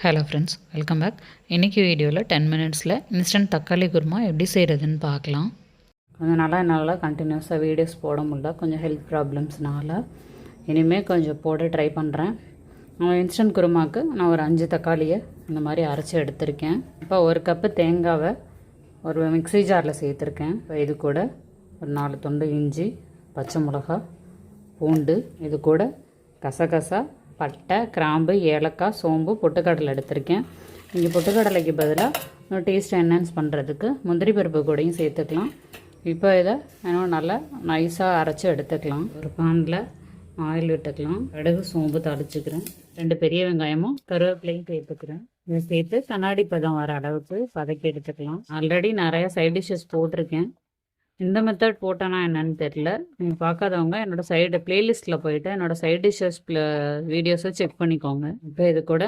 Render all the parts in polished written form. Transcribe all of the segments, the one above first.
Hello friends, welcome back. இன்றைக்கி வீடியோவில் 10 மினிட்ஸில் இன்ஸ்டன்ட் தக்காளி குருமா எப்படி செய்கிறதுன்னு பார்க்கலாம். கொஞ்சம் நல்லா கண்டினியூஸாக வீடியோஸ் போட முடியல, கொஞ்சம் ஹெல்த் ப்ராப்ளம்ஸ்னால. இனிமேல் கொஞ்சம் போட ட்ரை பண்ணுறேன். இன்ஸ்டன்ட் குருமாவுக்கு நான் ஒரு 5 தக்காளியை இந்த மாதிரி அரைச்சி எடுத்திருக்கேன். இப்போ ஒரு கப்பு தேங்காவை ஒரு மிக்ஸி ஜாரில் சேர்த்துருக்கேன். இப்போ இது கூட ஒரு 4 துண்டு இஞ்சி, பச்சை மிளகா, பூண்டு, இது கூட கசகசா, பட்டை, கிராம்பு, ஏலக்காய், சோம்பு, பொட்டுக்கடலை எடுத்திருக்கேன். நீங்கள் பொட்டுக்கடலைக்கு பதிலாக டேஸ்ட் என்ஹான்ஸ் பண்ணுறதுக்கு முந்திரி பருப்பு கூடையும் சேர்த்துக்கலாம். இப்போ இதை இன்னும் நல்லா நைஸாக அரைச்சி எடுத்துக்கலாம். ஒரு பானில் ஆயில் விட்டுக்கலாம். கடுகு, சோம்பு தாளிச்சுக்கிறேன். 2 பெரிய வெங்காயமும் கருவேப்பிலையும் சேர்த்துக்கிறேன். இதை சேர்த்து கண்ணாடி பதம் வர அளவுக்கு வதக்கி எடுத்துக்கலாம். ஆல்ரெடி நிறைய சைட் டிஷ்ஷஸ் போட்டிருக்கேன். இந்த மெத்தட் போட்டேன்னா என்னன்னு தெரில. நீங்கள் பார்க்காதவங்க என்னோடய சைடு ப்ளேலிஸ்ட்டில் போய்ட்டு என்னோடய சைட் டிஷ்ஷஸ் வீடியோஸை செக் பண்ணிக்கோங்க. இப்போ இது கூட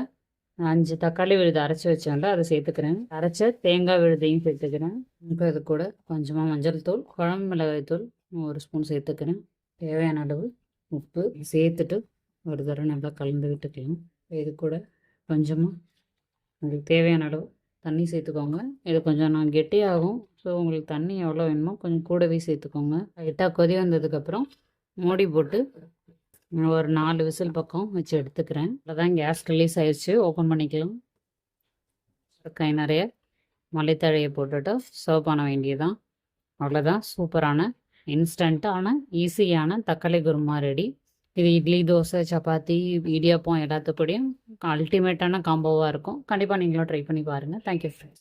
5 தக்காளி விழுது அரைச்சி வச்சேன்ல, அதை சேர்த்துக்கிறேன். அரைச்ச தேங்காய் விழுதையும் சேர்த்துக்கிறேன். இப்போ இது கூட கொஞ்சமாக மஞ்சள் தூள், குழம்பு மிளகாய் தூள் 1 ஸ்பூன் சேர்த்துக்கிறேன். தேவையான அளவு உப்பு சேர்த்துட்டு ஒரு தடவை நல்லா கலந்து விட்டுக்கலாம். இது கூட கொஞ்சமாக உங்களுக்கு தேவையான அளவு தண்ணி சேர்த்துக்கோங்க. இது கொஞ்சம் நான் கெட்டியாகும். ஸோ உங்களுக்கு தண்ணி எவ்வளோ வேணுமோ கொஞ்சம் கூடவே சேர்த்துக்கோங்க. லைட்டாக கொதி வந்ததுக்கப்புறம் மூடி போட்டு ஒரு 4 விசில் பக்கம் வச்சு எடுத்துக்கிறேன். அதான் கேஸ் ரிலீஸ் ஆயிடுச்சு. ஓப்பன் பண்ணிக்கலாம். கை நிறைய மல்லித்தழையை போட்டுட்டு சர்வ் பண்ண வேண்டியதுதான். அவ்வளோதான். சூப்பரான இன்ஸ்டண்ட்டான ஈஸியான தக்காளி குருமா ரெடி. இது இட்லி, தோசை, சப்பாத்தி, இடியாப்பம் எல்லாத்துக்கூடையும் அல்டிமேட்டான காம்போவாக இருக்கும். கண்டிப்பாக நீங்களும் ட்ரை பண்ணி பாருங்கள். Thank you friends.